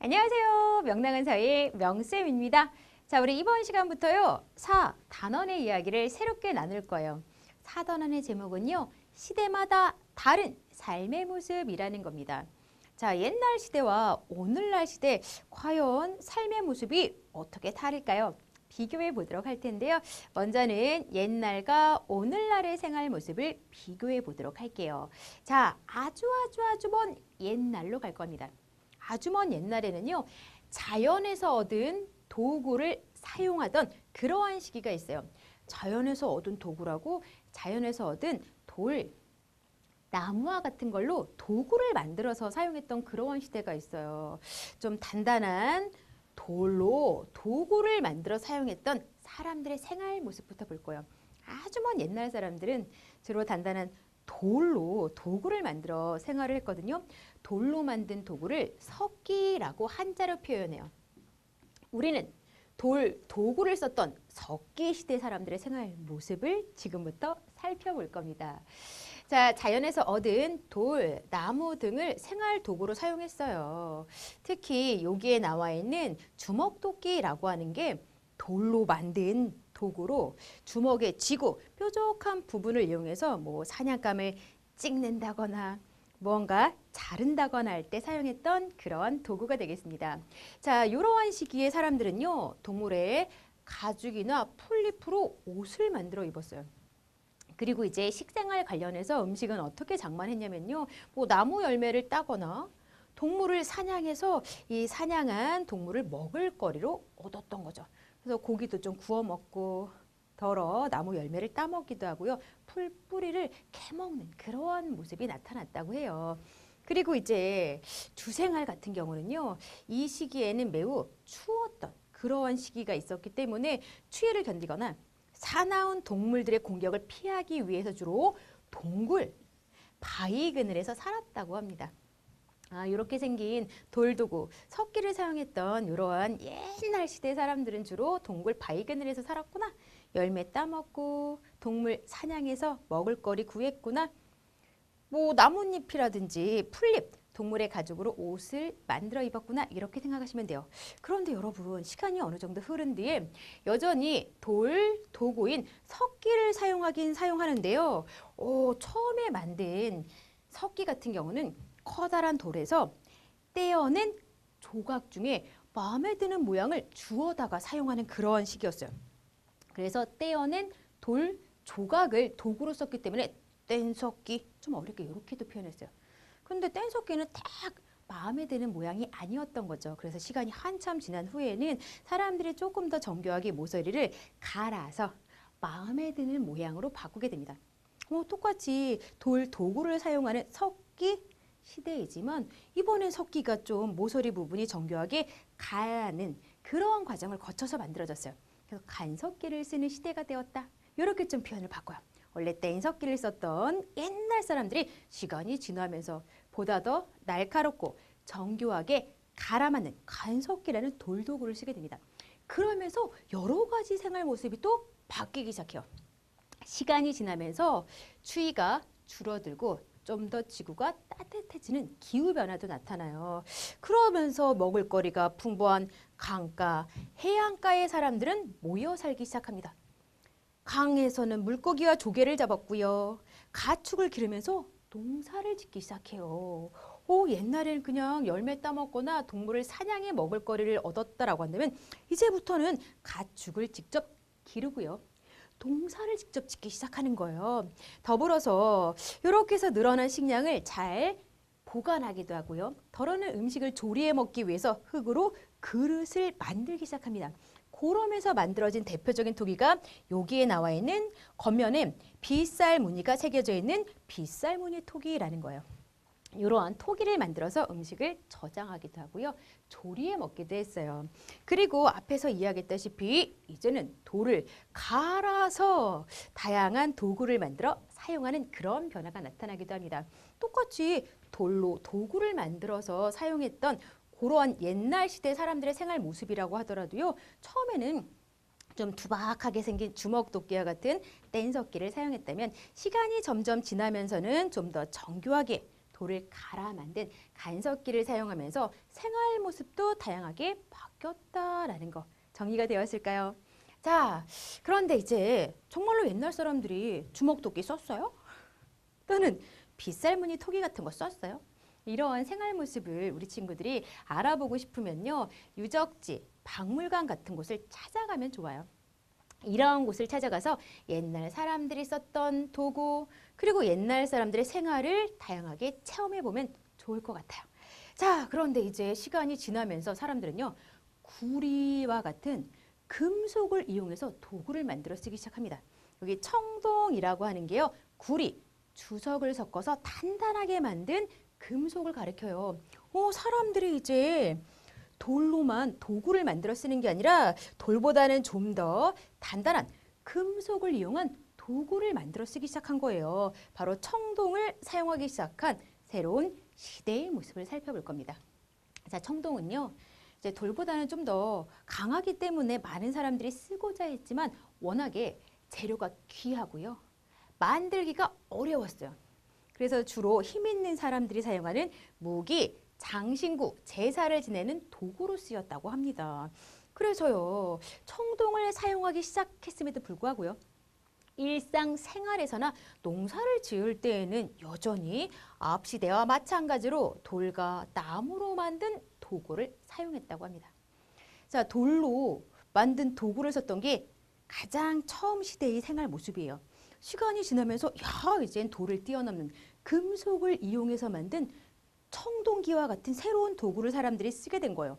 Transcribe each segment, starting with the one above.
안녕하세요. 명랑한 사회의 명쌤입니다. 자, 우리 이번 시간부터요. 사단원의 이야기를 새롭게 나눌 거예요. 사단원의 제목은요. 시대마다 다른 삶의 모습이라는 겁니다. 자, 옛날 시대와 오늘날 시대 과연 삶의 모습이 어떻게 다를까요? 비교해 보도록 할 텐데요. 먼저는 옛날과 오늘날의 생활 모습을 비교해 보도록 할게요. 자, 아주 먼 옛날로 갈 겁니다. 아주 먼 옛날에는요. 자연에서 얻은 도구를 사용하던 그러한 시기가 있어요. 자연에서 얻은 도구라고 자연에서 얻은 돌, 나무와 같은 걸로 도구를 만들어서 사용했던 그러한 시대가 있어요. 좀 단단한 돌로 도구를 만들어 사용했던 사람들의 생활 모습부터 볼 거예요. 아주 먼 옛날 사람들은 주로 단단한 돌로 도구를 만들어 생활을 했거든요. 돌로 만든 도구를 석기라고 한자로 표현해요. 우리는 도구를 썼던 석기 시대 사람들의 생활 모습을 지금부터 살펴볼 겁니다. 자, 자연에서 얻은 돌, 나무 등을 생활 도구로 사용했어요. 특히 여기에 나와 있는 주먹도끼라고 하는 게 돌로 만든 도구로 주먹에 쥐고 뾰족한 부분을 이용해서 사냥감을 찍는다거나 무언가 자른다거나 할 때 사용했던 그런 도구가 되겠습니다. 자, 이러한 시기에 사람들은요, 동물의 가죽이나 풀잎으로 옷을 만들어 입었어요. 그리고 이제 식생활 관련해서 음식은 어떻게 장만했냐면요, 나무 열매를 따거나 동물을 사냥해서 이 사냥한 동물을 먹을거리로 얻었던 거죠. 그래서 고기도 좀 구워 먹고 덜어 나무 열매를 따 먹기도 하고요. 풀 뿌리를 캐먹는 그러한 모습이 나타났다고 해요. 그리고 이제 주생활 같은 경우는요. 이 시기에는 매우 추웠던 그러한 시기가 있었기 때문에 추위를 견디거나 사나운 동물들의 공격을 피하기 위해서 주로 동굴, 바위 그늘에서 살았다고 합니다. 이렇게 생긴 돌도구, 석기를 사용했던 이러한 옛날 시대 사람들은 주로 동굴 바위 그늘에서 살았구나. 열매 따먹고 동물 사냥해서 먹을거리 구했구나. 나뭇잎이라든지 풀잎, 동물의 가죽으로 옷을 만들어 입었구나. 이렇게 생각하시면 돼요. 그런데 여러분, 시간이 어느 정도 흐른 뒤에 여전히 도구인 석기를 사용하긴 사용하는데요. 처음에 만든 석기 같은 경우는 커다란 돌에서 떼어낸 조각 중에 마음에 드는 모양을 주워다가 사용하는 그러한 시기였어요. 그래서 떼어낸 돌 조각을 도구로 썼기 때문에 뗀석기, 좀 어렵게 이렇게도 표현했어요. 근데 뗀석기는 딱 마음에 드는 모양이 아니었던 거죠. 그래서 시간이 한참 지난 후에는 사람들이 조금 더 정교하게 모서리를 갈아서 마음에 드는 모양으로 바꾸게 됩니다. 똑같이 돌 도구를 사용하는 석기 시대이지만 이번엔 석기가 좀 모서리 부분이 정교하게 가는 그러한 과정을 거쳐서 만들어졌어요. 그래서 간석기를 쓰는 시대가 되었다. 이렇게 좀 표현을 바꿔요. 원래 뗀석기를 썼던 옛날 사람들이 시간이 지나면서 보다 더 날카롭고 정교하게 갈아맞는 간석기라는 돌도구를 쓰게 됩니다. 그러면서 여러 가지 생활 모습이 또 바뀌기 시작해요. 시간이 지나면서 추위가 줄어들고 좀 더 지구가 따뜻해지는 기후변화도 나타나요. 그러면서 먹을거리가 풍부한 강가, 해안가의 사람들은 모여 살기 시작합니다. 강에서는 물고기와 조개를 잡았고요. 가축을 기르면서 농사를 짓기 시작해요. 옛날에는 그냥 열매 따먹거나 동물을 사냥해 먹을거리를 얻었다라고 한다면 이제부터는 가축을 직접 기르고요. 농사를 직접 짓기 시작하는 거예요. 더불어서 이렇게 해서 늘어난 식량을 잘 보관하기도 하고요. 덜어낸 음식을 조리해 먹기 위해서 흙으로 그릇을 만들기 시작합니다. 그러면서 만들어진 대표적인 토기가 여기에 나와 있는 겉면에 빗살 무늬가 새겨져 있는 빗살무늬 토기라는 거예요. 이러한 토기를 만들어서 음식을 저장하기도 하고요. 조리해 먹기도 했어요. 그리고 앞에서 이야기했다시피 이제는 돌을 갈아서 다양한 도구를 만들어 사용하는 그런 변화가 나타나기도 합니다. 똑같이 돌로 도구를 만들어서 사용했던 그러한 옛날 시대 사람들의 생활 모습이라고 하더라도요. 처음에는 좀 투박하게 생긴 주먹도끼와 같은 뗀석기를 사용했다면 시간이 점점 지나면서는 좀 더 정교하게 돌을 갈아 만든 간석기를 사용하면서 생활 모습도 다양하게 바뀌었다라는 거 정리가 되었을까요? 자, 그런데 이제 정말로 옛날 사람들이 주먹도끼 썼어요? 또는 빗살무늬 토기 같은 거 썼어요? 이러한 생활 모습을 우리 친구들이 알아보고 싶으면요. 유적지, 박물관 같은 곳을 찾아가면 좋아요. 이런 곳을 찾아가서 옛날 사람들이 썼던 도구, 그리고 옛날 사람들의 생활을 다양하게 체험해보면 좋을 것 같아요. 자, 그런데 이제 시간이 지나면서 사람들은요. 구리와 같은 금속을 이용해서 도구를 만들어 쓰기 시작합니다. 여기 청동이라고 하는 게요. 구리, 주석을 섞어서 단단하게 만든 금속을 가리켜요. 사람들이 이제 돌로만 도구를 만들어 쓰는 게 아니라 돌보다는 좀 더 단단한 금속을 이용한 도구를 만들어 쓰기 시작한 거예요. 바로 청동을 사용하기 시작한 새로운 시대의 모습을 살펴볼 겁니다. 자, 청동은요. 이제 돌보다는 좀 더 강하기 때문에 많은 사람들이 쓰고자 했지만 워낙에 재료가 귀하고요. 만들기가 어려웠어요. 그래서 주로 힘 있는 사람들이 사용하는 무기, 장신구, 제사를 지내는 도구로 쓰였다고 합니다. 그래서요, 청동을 사용하기 시작했음에도 불구하고요. 일상생활에서나 농사를 지을 때에는 여전히 앞시대와 마찬가지로 돌과 나무로 만든 도구를 사용했다고 합니다. 자, 돌로 만든 도구를 썼던 게 가장 처음 시대의 생활 모습이에요. 시간이 지나면서 이젠 돌을 뛰어넘는 금속을 이용해서 만든 청동기와 같은 새로운 도구를 사람들이 쓰게 된 거예요.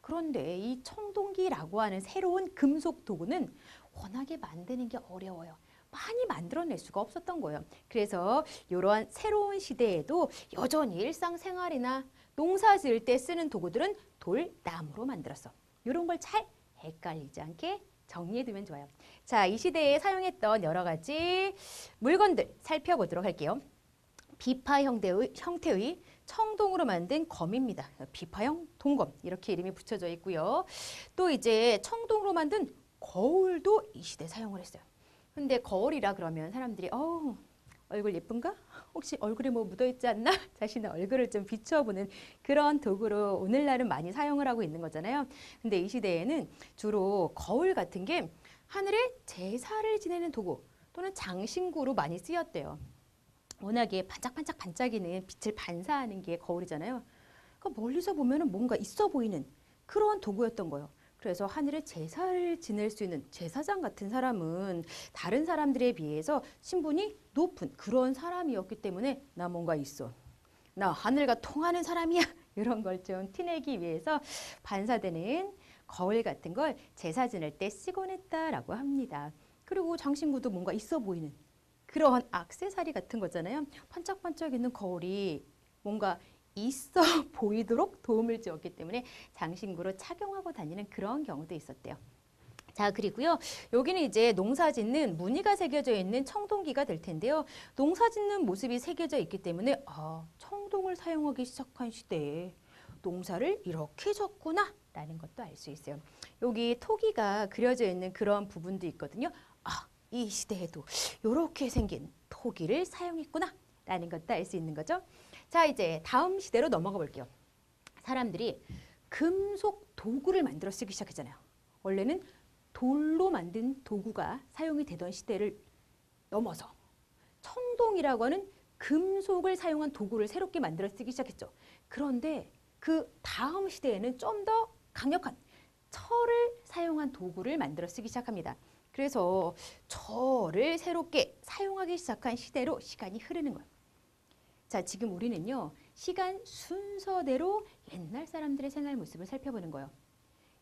그런데 이 청동기라고 하는 새로운 금속 도구는 워낙에 만드는 게 어려워요. 많이 만들어낼 수가 없었던 거예요. 그래서 이러한 새로운 시대에도 여전히 일상생활이나 농사 지을 때 쓰는 도구들은 돌, 나무로 만들었어. 이런 걸 잘 헷갈리지 않게 정리해두면 좋아요. 자, 이 시대에 사용했던 여러 가지 물건들 살펴보도록 할게요. 비파 형태의 청동으로 만든 검입니다. 비파형 동검 이렇게 이름이 붙여져 있고요. 또 이제 청동으로 만든 거울도 이 시대에 사용을 했어요. 근데 거울이라 그러면 사람들이 얼굴 예쁜가? 혹시 얼굴에 뭐 묻어있지 않나? 자신의 얼굴을 좀 비춰보는 그런 도구로 오늘날은 많이 사용을 하고 있는 거잖아요. 근데 이 시대에는 주로 거울 같은 게 하늘에 제사를 지내는 도구 또는 장신구로 많이 쓰였대요. 워낙에 반짝반짝 반짝이는 빛을 반사하는 게 거울이잖아요. 그러니까 멀리서 보면 뭔가 있어 보이는 그런 도구였던 거예요. 그래서 하늘에 제사를 지낼 수 있는 제사장 같은 사람은 다른 사람들에 비해서 신분이 높은 그런 사람이었기 때문에 나 뭔가 있어. 나 하늘과 통하는 사람이야. 이런 걸 좀 티내기 위해서 반사되는 거울 같은 걸 제사 지낼 때 쓰곤 했다라고 합니다. 그리고 장신구도 뭔가 있어 보이는 그런 액세서리 같은 거잖아요. 반짝반짝 있는 거울이 뭔가 있어 보이도록 도움을 주었기 때문에 장신구로 착용하고 다니는 그런 경우도 있었대요. 자, 그리고요. 여기는 이제 농사 짓는 무늬가 새겨져 있는 청동기가 될 텐데요. 농사 짓는 모습이 새겨져 있기 때문에 청동을 사용하기 시작한 시대에 농사를 이렇게 졌구나 라는 것도 알 수 있어요. 여기 토기가 그려져 있는 그런 부분도 있거든요. 이 시대에도 이렇게 생긴 토기를 사용했구나 라는 것도 알 수 있는 거죠. 자, 이제 다음 시대로 넘어가 볼게요. 사람들이 금속 도구를 만들어 쓰기 시작했잖아요. 원래는 돌로 만든 도구가 사용이 되던 시대를 넘어서 청동이라고 하는 금속을 사용한 도구를 새롭게 만들어 쓰기 시작했죠. 그런데 그 다음 시대에는 좀 더 강력한 철을 사용한 도구를 만들어 쓰기 시작합니다. 그래서 철을 새롭게 사용하기 시작한 시대로 시간이 흐르는 거예요. 자, 지금 우리는요. 시간 순서대로 옛날 사람들의 생활 모습을 살펴보는 거예요.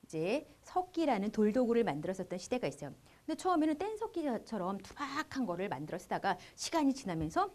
이제 석기라는 돌도구를 만들어 썼던 시대가 있어요. 근데 처음에는 뗀석기처럼 투박한 거를 만들어 쓰다가 시간이 지나면서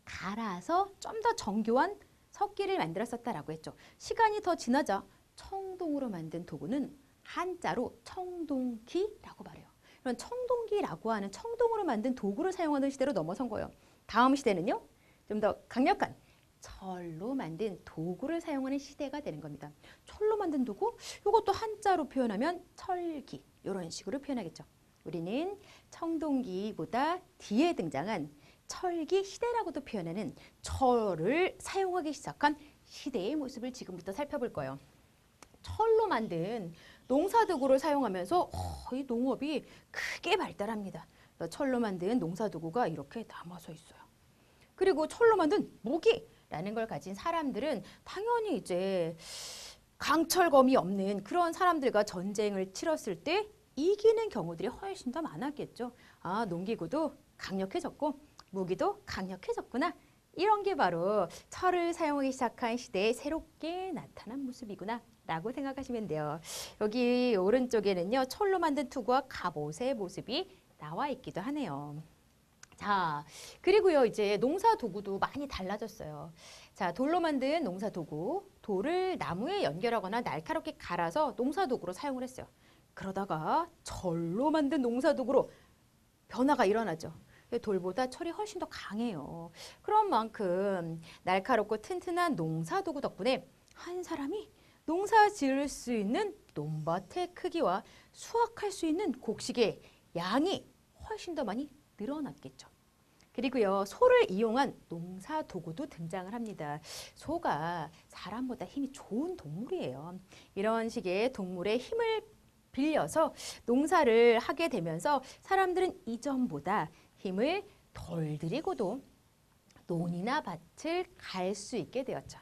갈아서 좀 더 정교한 석기를 만들어 썼다라고 했죠. 시간이 더 지나자 청동으로 만든 도구는 한자로 청동기라고 말해요. 그런 청동기라고 하는 청동으로 만든 도구를 사용하는 시대로 넘어선 거예요. 다음 시대는요. 좀 더 강력한 철로 만든 도구를 사용하는 시대가 되는 겁니다. 철로 만든 도구? 이것도 한자로 표현하면 철기 이런 식으로 표현하겠죠. 우리는 청동기보다 뒤에 등장한 철기 시대라고도 표현하는 철을 사용하기 시작한 시대의 모습을 지금부터 살펴볼 거예요. 철로 만든 농사도구를 사용하면서 이 농업이 크게 발달합니다. 철로 만든 농사도구가 이렇게 남아서 있어요. 그리고 철로 만든 무기라는 걸 가진 사람들은 당연히 이제 강철검이 없는 그런 사람들과 전쟁을 치렀을 때 이기는 경우들이 훨씬 더 많았겠죠. 아, 농기구도 강력해졌고 무기도 강력해졌구나. 이런 게 바로 철을 사용하기 시작한 시대에 새롭게 나타난 모습이구나 라고 생각하시면 돼요. 여기 오른쪽에는요, 철로 만든 투구와 갑옷의 모습이 나와 있기도 하네요. 자, 그리고요, 이제 농사 도구도 많이 달라졌어요. 자, 돌로 만든 농사 도구, 돌을 나무에 연결하거나 날카롭게 갈아서 농사 도구로 사용을 했어요. 그러다가 철로 만든 농사 도구로 변화가 일어나죠. 돌보다 철이 훨씬 더 강해요. 그런 만큼 날카롭고 튼튼한 농사 도구 덕분에 한 사람이 농사 지을 수 있는 논밭의 크기와 수확할 수 있는 곡식의 양이 훨씬 더 많이 늘어났겠죠. 그리고요, 소를 이용한 농사 도구도 등장을 합니다. 소가 사람보다 힘이 좋은 동물이에요. 이런 식의 동물의 힘을 빌려서 농사를 하게 되면서 사람들은 이전보다 힘을 덜 들이고도 논이나 밭을 갈 수 있게 되었죠.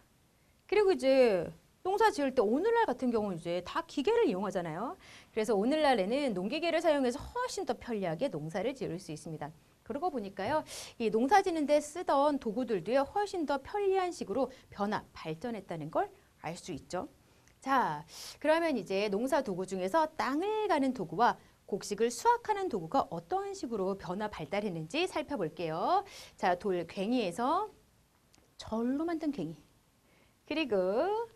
그리고 이제 농사 지을 때 오늘날 같은 경우는 이제 다 기계를 이용하잖아요. 그래서 오늘날에는 농기계를 사용해서 훨씬 더 편리하게 농사를 지을 수 있습니다. 그러고 보니까요, 이 농사 지는 데 쓰던 도구들도요, 훨씬 더 편리한 식으로 발전했다는 걸 알 수 있죠. 자, 그러면 이제 농사 도구 중에서 땅을 가는 도구와 곡식을 수확하는 도구가 어떤 식으로 발달했는지 살펴볼게요. 자, 괭이에서 절로 만든 괭이, 그리고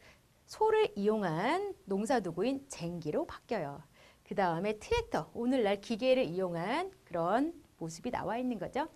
소를 이용한 농사 도구인 쟁기로 바뀌어요. 그 다음에 트랙터, 오늘날 기계를 이용한 그런 모습이 나와 있는 거죠.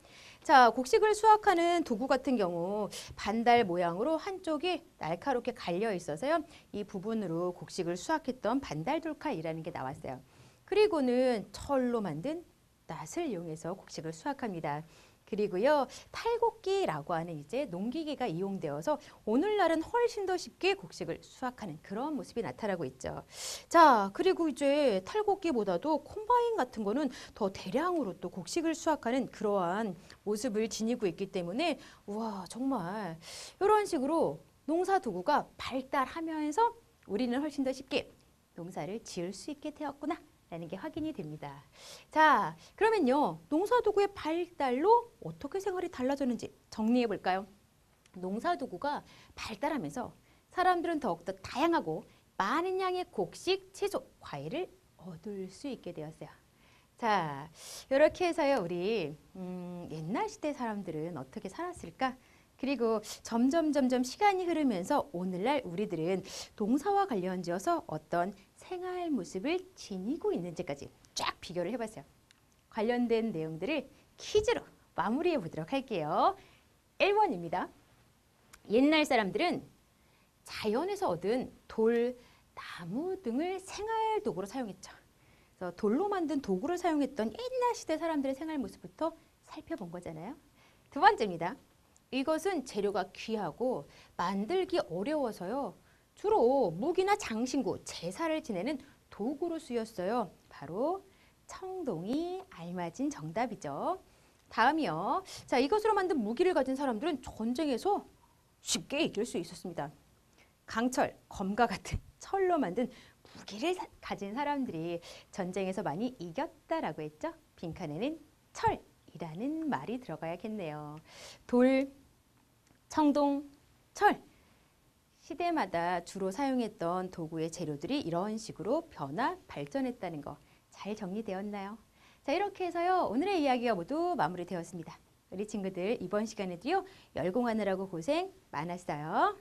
자, 곡식을 수확하는 도구 같은 경우 반달 모양으로 한쪽이 날카롭게 갈려 있어서요. 이 부분으로 곡식을 수확했던 반달돌칼이라는 게 나왔어요. 그리고는 철로 만든 낫을 이용해서 곡식을 수확합니다. 그리고요, 탈곡기라고 하는 이제 농기계가 이용되어서 오늘날은 훨씬 더 쉽게 곡식을 수확하는 그런 모습이 나타나고 있죠. 자, 그리고 이제 탈곡기보다도 콤바인 같은 거는 더 대량으로 또 곡식을 수확하는 그러한 모습을 지니고 있기 때문에 우와, 정말 이런 식으로 농사 도구가 발달하면서 우리는 훨씬 더 쉽게 농사를 지을 수 있게 되었구나 라는 게 확인이 됩니다. 자, 그러면요, 농사도구의 발달로 어떻게 생활이 달라졌는지 정리해 볼까요? 농사도구가 발달하면서 사람들은 더욱더 다양하고 많은 양의 곡식, 채소, 과일을 얻을 수 있게 되었어요. 자, 이렇게 해서요, 우리 옛날 시대 사람들은 어떻게 살았을까? 그리고 점점 시간이 흐르면서 오늘날 우리들은 농사와 관련지어서 어떤 생활 모습을 지니고 있는지까지 쫙 비교를 해봤어요. 관련된 내용들을 퀴즈로 마무리해 보도록 할게요. 1번입니다. 옛날 사람들은 자연에서 얻은 돌, 나무 등을 생활 도구로 사용했죠. 그래서 돌로 만든 도구를 사용했던 옛날 시대 사람들의 생활 모습부터 살펴본 거잖아요. 두 번째입니다. 이것은 재료가 귀하고 만들기 어려워서요. 주로 무기나 장신구, 제사를 지내는 도구로 쓰였어요. 바로 청동이 알맞은 정답이죠. 다음이요. 자, 이것으로 만든 무기를 가진 사람들은 전쟁에서 쉽게 이길 수 있었습니다. 강철, 검과 같은 철로 만든 무기를 가진 사람들이 전쟁에서 많이 이겼다라고 했죠. 빈칸에는 철이라는 말이 들어가야겠네요. 돌, 청동, 철. 시대마다 주로 사용했던 도구의 재료들이 이런 식으로 발전했다는 거 잘 정리되었나요? 자, 이렇게 해서요, 오늘의 이야기가 모두 마무리되었습니다. 우리 친구들 이번 시간에도요, 열공하느라고 고생 많았어요.